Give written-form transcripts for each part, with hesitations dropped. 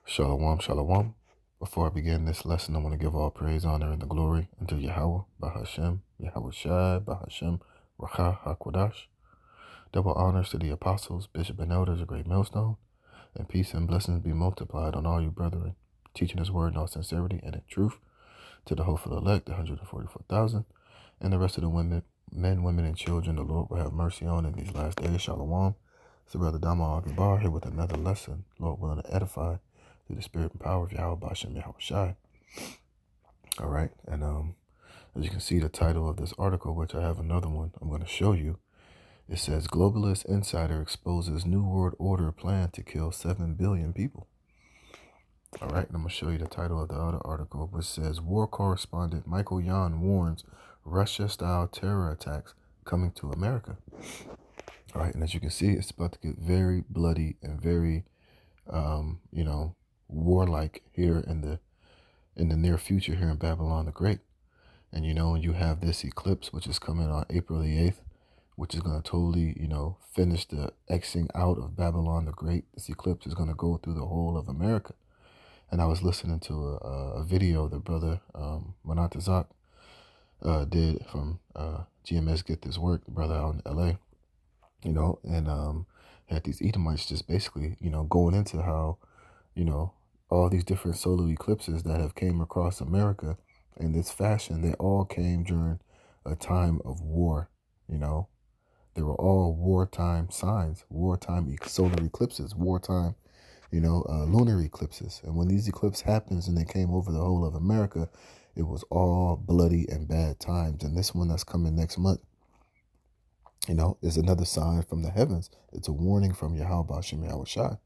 Shalom, shalom. Before I begin this lesson, I want to give all praise, honor, and the glory unto Yahweh, Bahashem, Yahweh Shai, Bahashem, Racha HaKodash. Double honors to the apostles, bishop, and elders, a great millstone, and peace and blessings be multiplied on all you brethren, teaching his word in all sincerity and in truth, to the hopeful elect, the 144,000, and the rest of the women, men, women, and children the Lord will have mercy on in these last days. Shalom. It's the brother Dama Agabar here with another lesson, Lord willing to edify through the spirit and power of Yahweh Bashem Yahweh Shai. All right. And as you can see, the title of this article, which I have another one I'm going to show you, it says Globalist Insider exposes New World Order plan to kill 7 billion people. All right. And I'm going to show you the title of the other article, which says War Correspondent Michael Yon warns Russia-style terror attacks coming to America. All right. And as you can see, it's about to get very bloody and very, warlike here in the near future here in Babylon the Great. And you have this eclipse which is coming on April the 8th, which is going to totally finish the Xing out of Babylon the Great. This eclipse is going to go through the whole of America. And I was listening to a video the brother Manatazak did from GMS Get This Work, the brother out in LA, and had these Edomites just basically going into how all these different solar eclipses that have came across America in this fashion, they all came during a time of war. They were all wartime signs, wartime solar eclipses, wartime, lunar eclipses. And when these eclipses happens and they came over the whole of America, it was all bloody and bad times. And this one that's coming next month, is another sign from the heavens. It's a warning from Yahweh Bashem Yahweh Shai.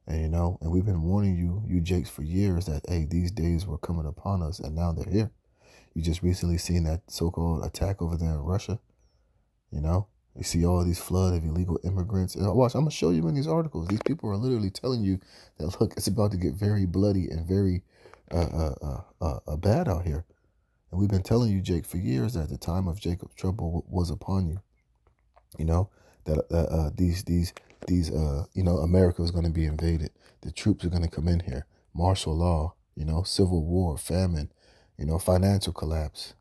And, and we've been warning you Jakes, for years that, hey, these days were coming upon us, and now they're here. You just recently seen that so-called attack over there in Russia. You see all these flood of illegal immigrants. And watch, I'm going to show you in these articles. These people are literally telling you that, look, it's about to get very bloody and very bad out here. And we've been telling you, Jake, for years that the time of Jacob's trouble was upon you. That America was going to be invaded. The troops are going to come in here. Martial law, civil war, famine, financial collapse,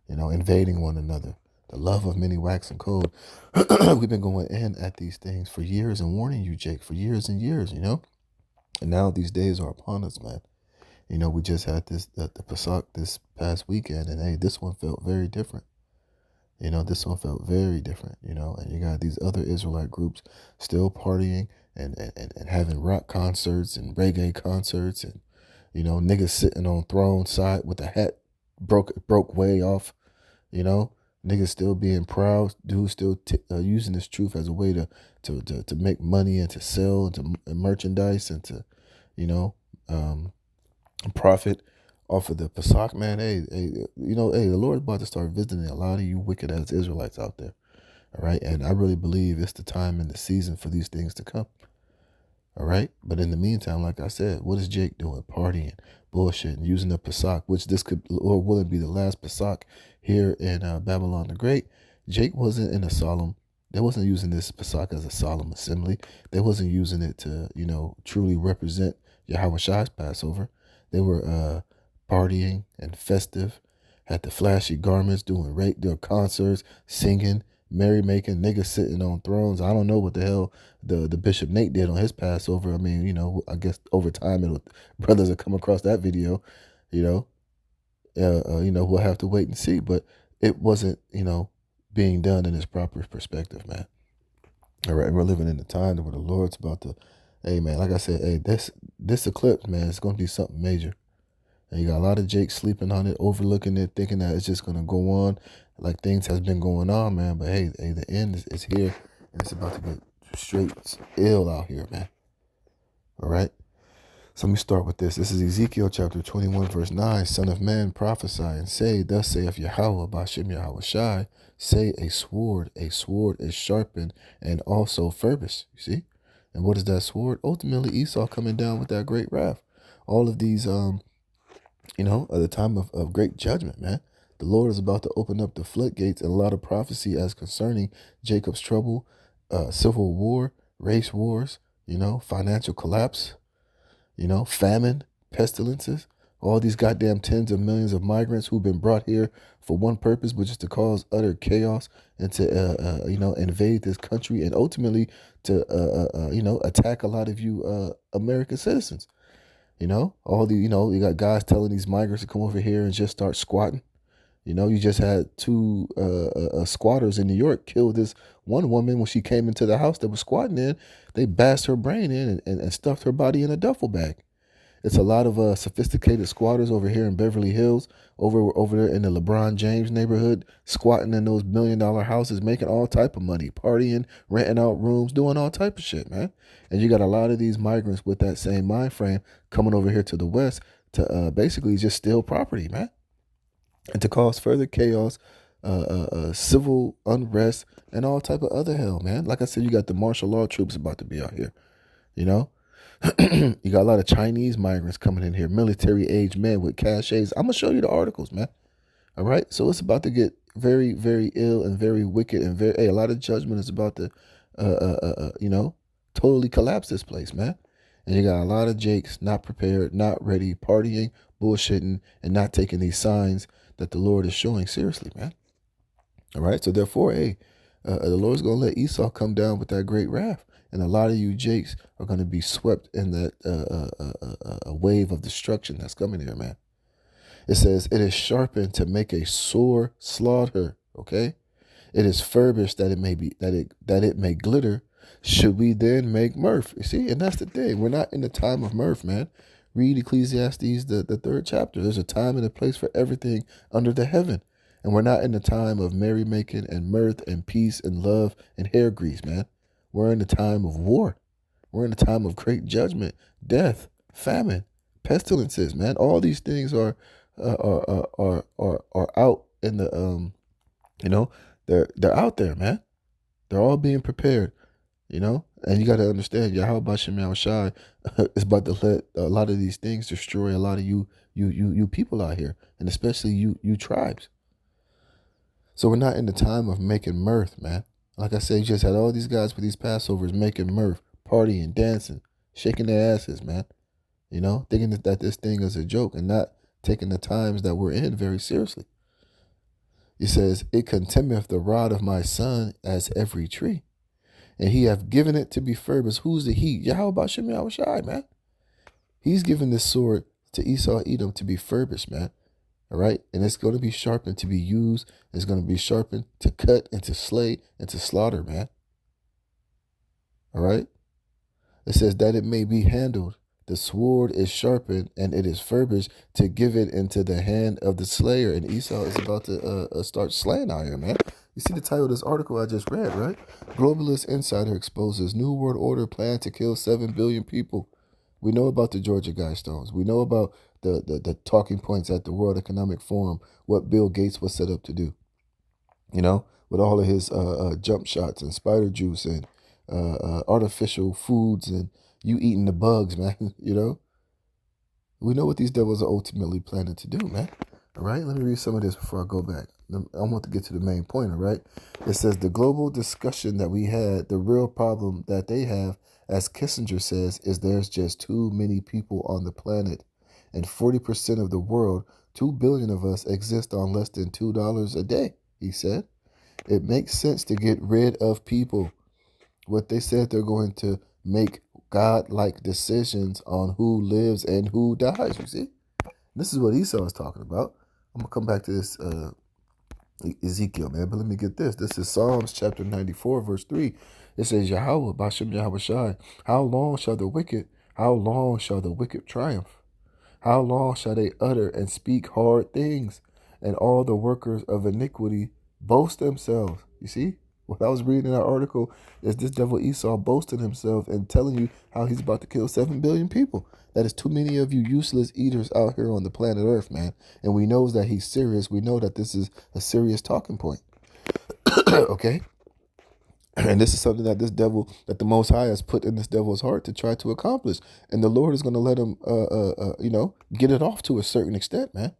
invading one another. The love of many wax and cold. We've been going in at these things for years and warning you, Jake, for years and years, And now these days are upon us, man. We just had the Pesach this past weekend, and hey, this one felt very different. This one felt very different, and you got these other Israelite groups still partying and having rock concerts and reggae concerts and, niggas sitting on throne side with the hat broke way off, niggas still being proud, dudes still using this truth as a way to make money and to sell and to merchandise and to, profit off of the Pesach, man. Hey, the Lord's about to start visiting a lot of you wicked ass Israelites out there. All right. And I really believe it's the time and the season for these things to come. All right. But in the meantime, like I said, what is Jake doing? Partying, bullshitting, using the Pesach, which this could or will it be the last Pesach here in Babylon the Great. Jake wasn't in a solemn. They wasn't using this Pesach as a solemn assembly. They wasn't using it to, truly represent Yahweh Shai's Passover. They were partying and festive, had the flashy garments, doing concerts, singing, merrymaking, niggas sitting on thrones. I don't know what the hell the Bishop Nate did on his Passover. I mean, I guess over time brothers will come across that video, we'll have to wait and see. But it wasn't, being done in its proper perspective, man. All right, we're living in a time where the Lord's about to, hey, man, like I said, hey, this eclipse, man, it's going to be something major. And you got a lot of Jake sleeping on it, overlooking it, thinking that it's just going to go on like things has been going on, man. But hey, the end is here, and it's about to get straight ill out here, man. All right? So let me start with this. This is Ezekiel chapter 21, verse 9. Son of man, prophesy and say, thus saith Yahweh, Bashem Yahweh Shai, say a sword is sharpened and also furbished. You see? And what is that sword? Ultimately, Esau coming down with that great wrath. All of these, at the time of great judgment, man. The Lord is about to open up the floodgates, and a lot of prophecy as concerning Jacob's trouble, civil war, race wars, financial collapse, famine, pestilences, all these goddamn tens of millions of migrants who've been brought here for one purpose, which is to cause utter chaos and to, invade this country and ultimately to, attack a lot of you American citizens. All the, you got guys telling these migrants to come over here and just start squatting. You just had two squatters in New York kill this one woman when she came into the house that was squatting in. They bashed her brain in and stuffed her body in a duffel bag. It's a lot of sophisticated squatters over here in Beverly Hills, over there in the LeBron James neighborhood, squatting in those $1 million houses, making all type of money, partying, renting out rooms, doing all type of shit, man. And you got a lot of these migrants with that same mind frame coming over here to the West to basically just steal property, man, and to cause further chaos, civil unrest, and all type of other hell, man. Like I said, you got the martial law troops about to be out here, you know. You got a lot of Chinese migrants coming in here, military age men with cachets. I'm gonna show you the articles, man. All right, so it's about to get very, very ill and very wicked and a lot of judgment is about to, totally collapse this place, man. And you got a lot of Jakes not prepared, not ready, partying, bullshitting, and not taking these signs that the Lord is showing seriously, man. All right, so therefore, the Lord's gonna let Esau come down with that great wrath. And a lot of you Jakes are going to be swept in that a wave of destruction that's coming here, man. It says, it is sharpened to make a sore slaughter, okay? It is furbished that it may glitter. Should we then make mirth? You see, and that's the thing. We're not in the time of mirth, man. Read Ecclesiastes, the 3rd chapter. There's a time and a place for everything under the heaven. And we're not in the time of merrymaking and mirth and peace and love and hair grease, man. We're in the time of war. We're in the time of great judgment, death, famine, pestilences, man. All these things are out in the they're out there, man. They're all being prepared, and you got to understand, Yahweh Bashem Yahushai is about to let a lot of these things destroy a lot of you people out here, and especially you tribes. So we're not in the time of making mirth, man. Like I said, you just had all these guys for these Passovers making mirth, partying, dancing, shaking their asses, man. Thinking that this thing is a joke and not taking the times that we're in very seriously. He says, it contemneth the rod of my son as every tree, and he hath given it to be furbished. Who's the he? Yahweh Bashem Yahushai, man. He's given this sword to Esau Edom to be furbished, man. All right. And it's going to be sharpened to be used. It's going to be sharpened to cut and to slay and to slaughter, man. All right. It says that it may be handled. The sword is sharpened and it is furbished to give it into the hand of the slayer. And Esau is about to start slaying out here, man. You see the title of this article I just read, right? Globalist Insider exposes New World Order plan to kill 7 billion people. We know about the Georgia Guidestones. We know about the talking points at the World Economic Forum, what Bill Gates was set up to do, with all of his jump shots and spider juice and artificial foods and you eating the bugs, man, We know what these devils are ultimately planning to do, man. All right, let me read some of this before I go back. I want to get to the main point, all right? It says the global discussion that we had, the real problem that they have, as Kissinger says, is there's just too many people on the planet. And 40% of the world, 2 billion of us, exist on less than $2 a day, he said. It makes sense to get rid of people. What they said, they're going to make God-like decisions on who lives and who dies, you see? This is what Esau is talking about. I'm going to come back to this Ezekiel, man, but let me get this. This is Psalms chapter 94, verse 3. It says, Yahweh, Bashem Yahushai, how long shall the wicked triumph? How long shall they utter and speak hard things, and all the workers of iniquity boast themselves? You see, what I was reading in that article is this devil Esau boasting himself and telling you how he's about to kill 7 billion people. That is too many of you useless eaters out here on the planet Earth, man. And we know that he's serious. We know that this is a serious talking point. Okay? And this is something that that the Most High has put in this devil's heart to try to accomplish. And the Lord is going to let him, get it off to a certain extent, man.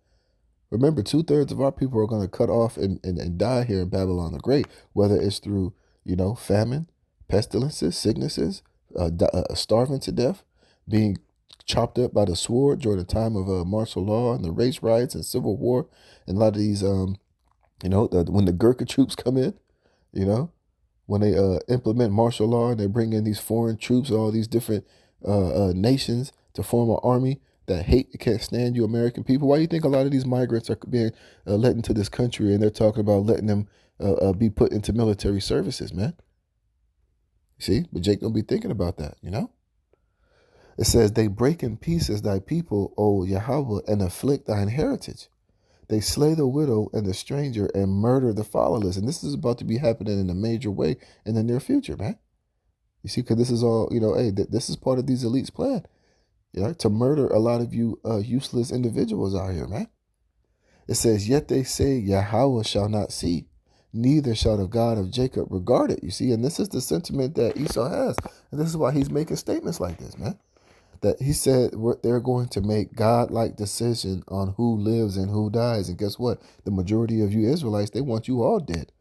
Remember, 2/3 of our people are going to cut off and die here in Babylon the Great, whether it's through, famine, pestilences, sicknesses, starving to death, being chopped up by the sword during the time of martial law and the race riots and civil war. And a lot of these, when the Gurkha troops come in, you know, when they implement martial law and they bring in these foreign troops, all these different nations to form an army that can't stand you American people. Why do you think a lot of these migrants are being let into this country, and they're talking about letting them be put into military services, man? See, but Jake don't be thinking about that, you know? It says, they break in pieces thy people, O Yahweh, and afflict thine heritage. They slay the widow and the stranger and murder the fatherless. And this is about to be happening in a major way in the near future, man. You see, because this is all, this is part of these elites' plan, to murder a lot of you useless individuals out here, man. It says, yet they say, Yahweh shall not see, neither shall the God of Jacob regard it. You see, and this is the sentiment that Esau has. And this is why he's making statements like this, man. That he said they're going to make God-like decision on who lives and who dies. And guess what? The majority of you Israelites, they want you all dead.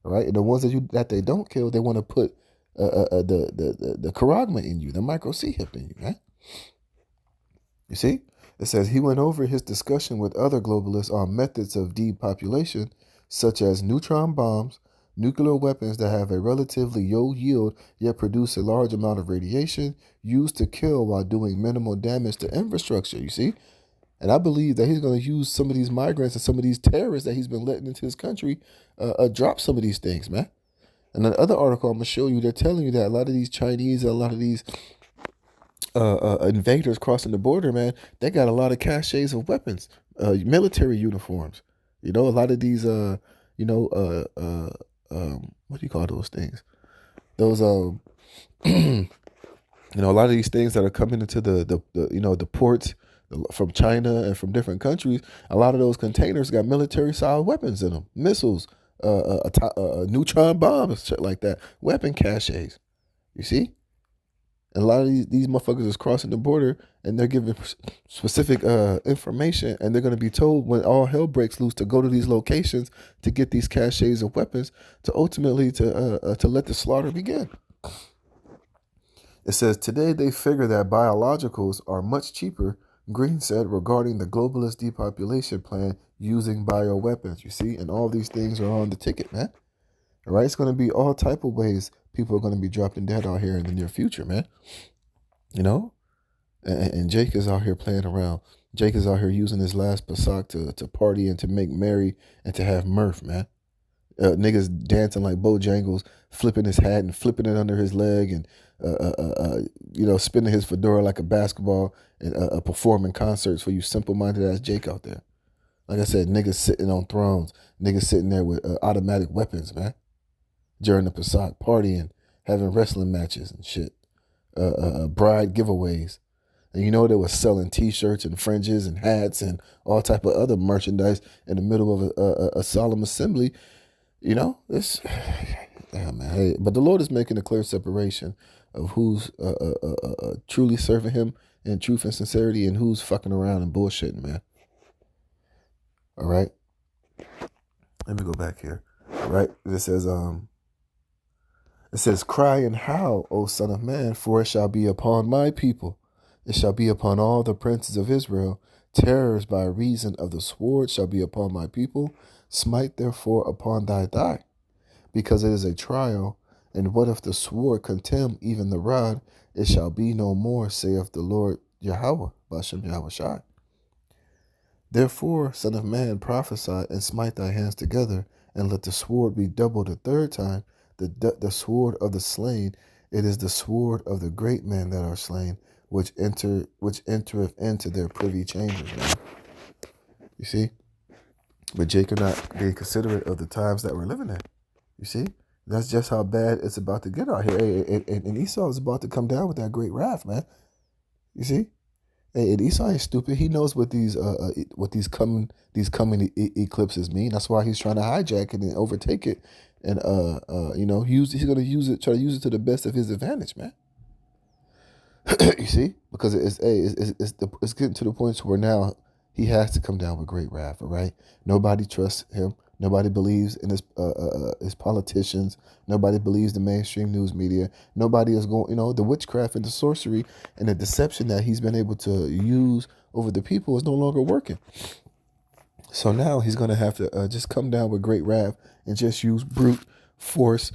All right. And the ones that they don't kill, they want to put the charagma in you, the micro C hip in you, right? You see? It says he went over his discussion with other globalists on methods of depopulation, such as neutron bombs, nuclear weapons that have a relatively low yield yet produce a large amount of radiation used to kill while doing minimal damage to infrastructure, you see? And I believe that he's going to use some of these migrants and some of these terrorists that he's been letting into his country drop some of these things, man. And the other article I'm going to show you, they're telling you that a lot of these Chinese, a lot of these invaders crossing the border, man, they got a lot of caches of weapons, military uniforms. A lot of these, what do you call those things? Those, a lot of these things that are coming into the ports from China and from different countries, a lot of those containers got military style weapons in them, missiles, neutron bombs, shit like that, weapon caches. You see? And a lot of these motherfuckers is crossing the border, and they're giving specific information, and they're going to be told when all hell breaks loose to go to these locations to get these caches of weapons to ultimately to let the slaughter begin. It says, today they figure that biologicals are much cheaper, Green said, regarding the globalist depopulation plan using bioweapons. You see, and all these things are on the ticket, man. All right, it's going to be all type of ways people are going to be dropping dead out here in the near future, man. And Jake is out here playing around. Jake is out here using his last Pesach to party and to make merry and to have mirth, man. Niggas dancing like Bojangles, flipping his hat and flipping it under his leg and, spinning his fedora like a basketball and performing concerts for you simple-minded ass Jake out there. Like I said, niggas sitting on thrones, niggas sitting there with automatic weapons, man. During the Pesach, partying, having wrestling matches and shit, bride giveaways. And they were selling T-shirts and fringes and hats and all type of other merchandise in the middle of a solemn assembly. This, damn, man. Hey, but the Lord is making a clear separation of who's truly serving him in truth and sincerity and who's fucking around and bullshitting, man. All right. Let me go back here. All right. It says, cry and howl, O son of man, for it shall be upon my people. It shall be upon all the princes of Israel. Terrors by reason of the sword shall be upon my people. Smite therefore upon thy thigh, because it is a trial. And what if the sword contemn even the rod? It shall be no more, saith the Lord Yahweh, Bashem Yahweh Shai. Therefore, son of man, prophesy and smite thy hands together, and let the sword be doubled a third time. The sword of the slain, it is the sword of the great men that are slain, which entereth into their privy chambers. Man. You see? But Jacob not being considerate of the times that we're living in. You see? That's just how bad it's about to get out here. And Esau is about to come down with that great wrath, man. You see? Hey, and Esau ain't stupid. He knows what these coming eclipses mean. That's why he's trying to hijack it and overtake it, and he's gonna try to use it to the best of his advantage, man. You see, because it's getting to the point where now he has to come down with great wrath. All right, nobody trusts him. Nobody believes in his politicians. Nobody believes the mainstream news media. Nobody is going, the witchcraft and the sorcery and the deception that he's been able to use over the people is no longer working. So now he's going to have to just come down with great wrath and just use brute force.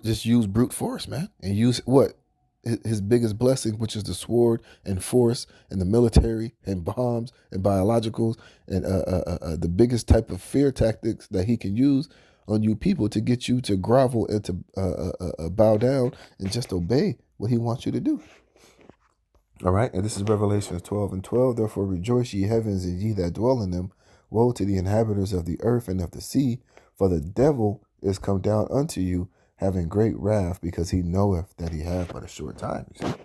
Just use brute force, man. And use what? His biggest blessing, which is the sword and force and the military and bombs and biologicals and the biggest type of fear tactics that he can use on you people to get you to grovel and to bow down and just obey what he wants you to do. All right, and this is Revelation 12:12. Therefore rejoice, ye heavens, and ye that dwell in them. Woe to the inhabitants of the earth and of the sea, for the devil is come down unto you, having great wrath, because he knoweth that he hath but a short time. You see?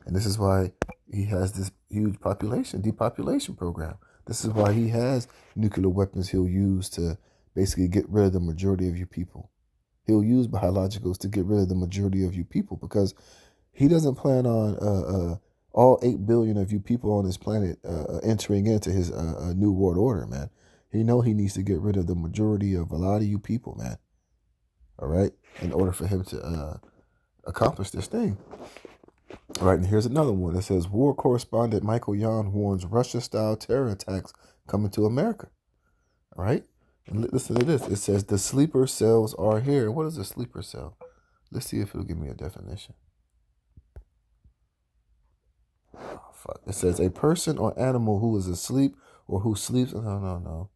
And this is why he has this huge depopulation program. This is why he has nuclear weapons he'll use to basically get rid of the majority of you people. He'll use biologicals to get rid of the majority of you people, because he doesn't plan on all 8 billion of you people on this planet entering into his new world order, man. He needs to get rid of the majority of a lot of you people, man. All right, in order for him to accomplish this thing. All right, and here's another one that says, war correspondent Michael Yon warns Russia-style terror attacks coming to America. All right, and listen to this. It says the sleeper cells are here. What is a sleeper cell? Let's see if it'll give me a definition. Oh, fuck. It says a person or animal who is asleep or who sleeps. No.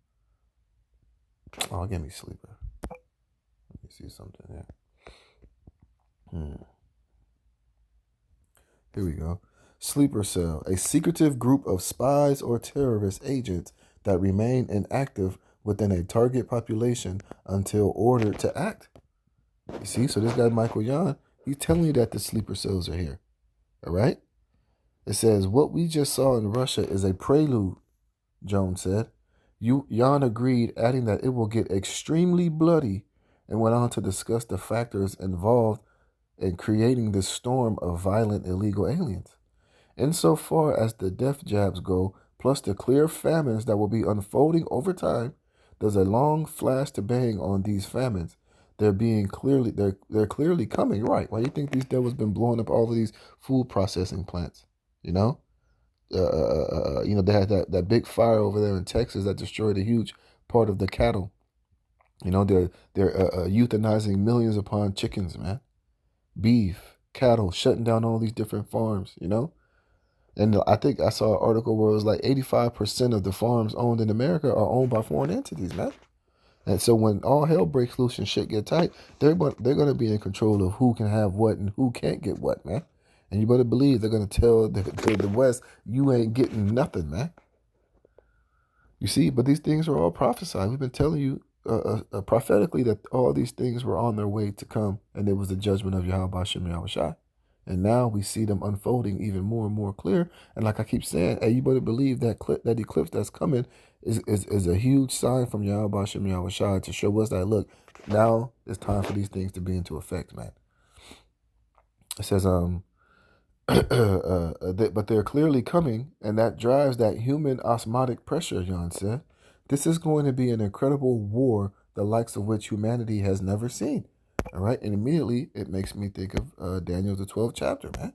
Oh, give me sleeper. Let me see something here. Here we go. Sleeper cell, a secretive group of spies or terrorist agents that remain inactive within a target population until ordered to act. You see, so this guy Michael Yon, he's telling you that the sleeper cells are here. All right? It says, what we just saw in Russia is a prelude, Jones said. Yon agreed, adding that it will get extremely bloody, and went on to discuss the factors involved in creating this storm of violent illegal aliens. Insofar as the death jabs go, plus the clear famines that will be unfolding over time, there's a long flash to bang on these famines. They're clearly coming, right? Why do you think these devils been blowing up all of these food processing plants? They had that big fire over there in Texas that destroyed a huge part of the cattle. They're euthanizing millions upon chickens, man. Beef, cattle, shutting down all these different farms, And I think I saw an article where it was like 85% of the farms owned in America are owned by foreign entities, man. And so when all hell breaks loose and shit get tight, they're going to be in control of who can have what and who can't get what, man. And you better believe they're going to tell the West, you ain't getting nothing, man. You see, but these things are all prophesied. We've been telling you prophetically that all these things were on their way to come, and it was the judgment of Yahweh Shem Yahushai. And now we see them unfolding even more and more clear. And like I keep saying, hey, you better believe that that eclipse that's coming is a huge sign from Yahweh Shem Yahushai to show us that, look, now it's time for these things to be into effect, man. It says, but they're clearly coming, and that drives that human osmotic pressure, Jan said. This is going to be an incredible war, the likes of which humanity has never seen. All right, and immediately it makes me think of Daniel, the 12th chapter, man.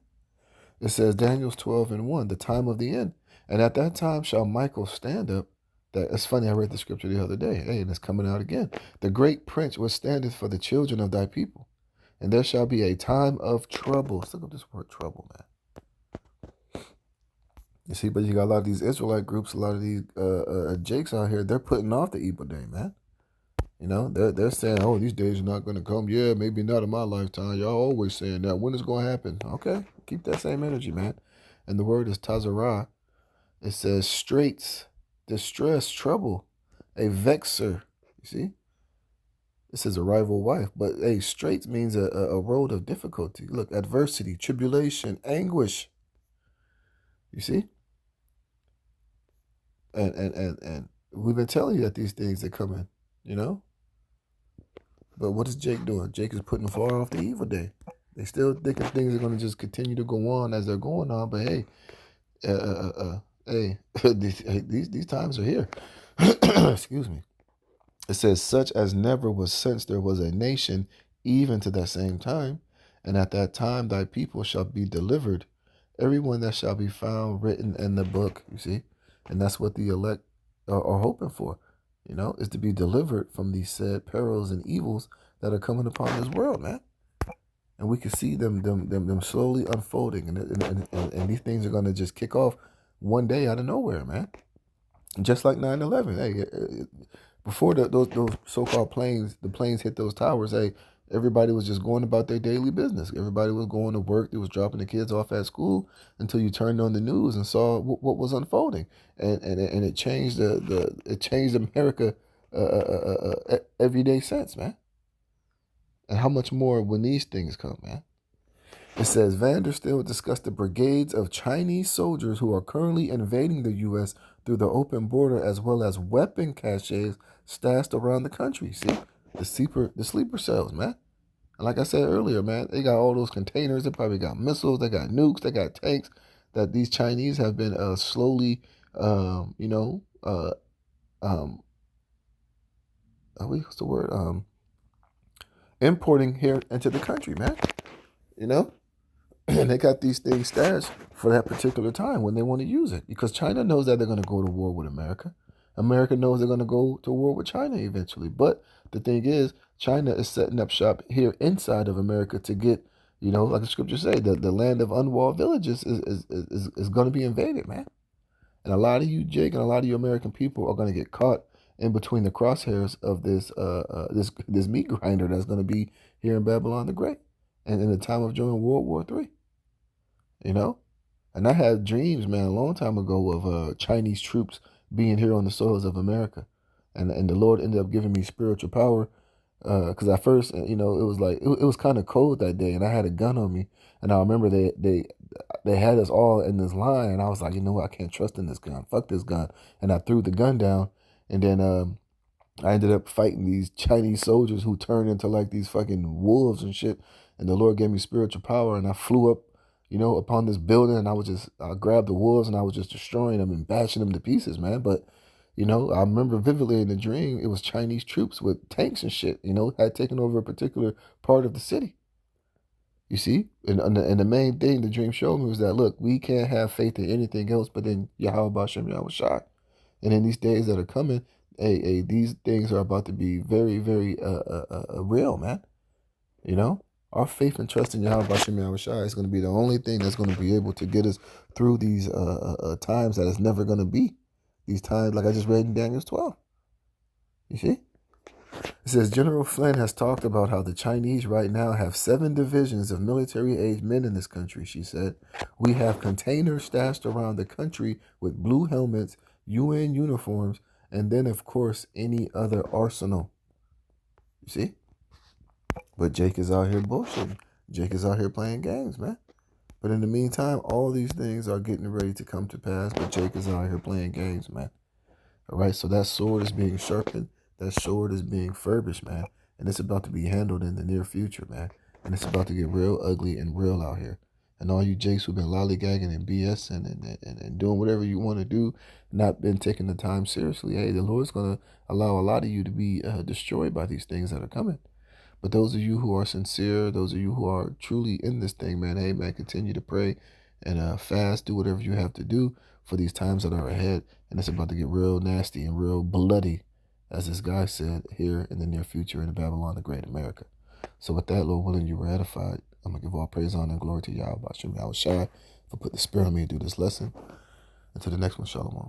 It says, Daniel's 12:1, the time of the end. And at that time shall Michael stand up. It's funny, I read the scripture the other day. Hey, and it's coming out again. The great prince was standeth for the children of thy people. And there shall be a time of trouble. Let's look up this word trouble, man. You see, but you got a lot of these Israelite groups, a lot of these jakes out here, they're putting off the evil day, man. They're saying, oh, these days are not going to come. Yeah, maybe not in my lifetime. Y'all always saying that. When is it going to happen? Okay, keep that same energy, man. And the word is tazarah. It says straits, distress, trouble, a vexer. You see? It says a rival wife. But, hey, straits means a road of difficulty. Look, adversity, tribulation, anguish. You see? And we've been telling you that these things are coming, But what is Jake doing? Jake is putting far off the evil day. They still thinking things are going to just continue to go on as they're going on. But hey, these times are here. Excuse me. It says, such as never was since there was a nation, even to that same time. And at that time thy people shall be delivered, everyone that shall be found written in the book. You see? And that's what the elect are hoping for, is to be delivered from these said perils and evils that are coming upon this world, man. And we can see them slowly unfolding, and these things are gonna just kick off one day out of nowhere, man. Just like 9/11. Hey, before those so-called planes, the planes hit those towers. Hey, everybody was just going about their daily business. Everybody was going to work. They was dropping the kids off at school until you turned on the news and saw what was unfolding, and it changed it changed America every day since, man. And how much more when these things come, man? It says Vanderstill discussed the brigades of Chinese soldiers who are currently invading the U.S. through the open border, as well as weapon caches stashed around the country. See, the sleeper cells, man. And like I said earlier, man, they got all those containers. They probably got missiles. They got nukes. They got tanks that these Chinese have been slowly, what's the word? Importing here into the country, man. You know. And they got these things stashed for that particular time when they want to use it. Because China knows that they're going to go to war with America. America knows they're going to go to war with China eventually. But the thing is, China is setting up shop here inside of America to get, like the scriptures say, the land of unwalled villages is going to be invaded, man. And a lot of you, Jake, and a lot of you American people are going to get caught in between the crosshairs of this meat grinder that's going to be here in Babylon the Great, and in the time of during World War III. And I had dreams, man, a long time ago of Chinese troops being here on the soils of America, and the Lord ended up giving me spiritual power. Because at first, it was like it was kind of cold that day, and I had a gun on me, and I remember they had us all in this line, and I was like, you know what, I can't trust in this gun. Fuck this gun, and I threw the gun down, and then I ended up fighting these Chinese soldiers who turned into like these fucking wolves and shit. And the Lord gave me spiritual power, and I flew up, upon this building, and I grabbed the wolves, and I was just destroying them and bashing them to pieces, man. But, I remember vividly in the dream, it was Chinese troops with tanks and shit, had taken over a particular part of the city. You see? And the main thing the dream showed me was that, look, we can't have faith in anything else but in Yahweh Bashem Yahweh Shai. And in these days that are coming, these things are about to be very, very real, man. Our faith and trust in Yahweh Bashem Yahweh Shai is going to be the only thing that's going to be able to get us through these times that it's never going to be. These times, like I just read in Daniel 12. You see? It says General Flynn has talked about how the Chinese right now have 7 divisions of military-aged men in this country, she said. We have containers stashed around the country with blue helmets, UN uniforms, and then, of course, any other arsenal. You see? But Jake is out here bullshitting. Jake is out here playing games, man. But in the meantime, all these things are getting ready to come to pass. But Jake is out here playing games, man. All right, so that sword is being sharpened. That sword is being furbished, man. And it's about to be handled in the near future, man. And it's about to get real ugly and real out here. And all you Jakes who've been lollygagging and BSing and doing whatever you want to do, not been taking the time seriously, hey, the Lord's going to allow a lot of you to be destroyed by these things that are coming. But those of you who are sincere, those of you who are truly in this thing, man, hey, man, continue to pray and fast, do whatever you have to do for these times that are ahead. And it's about to get real nasty and real bloody, as this guy said, here in the near future in Babylon the Great, America. So with that, Lord willing, you were edified. I'm going to give all praise, honor, and glory to Yahweh Bashem Yahweh Shai for putting the spirit on me to do this lesson. Until the next one, Shalom.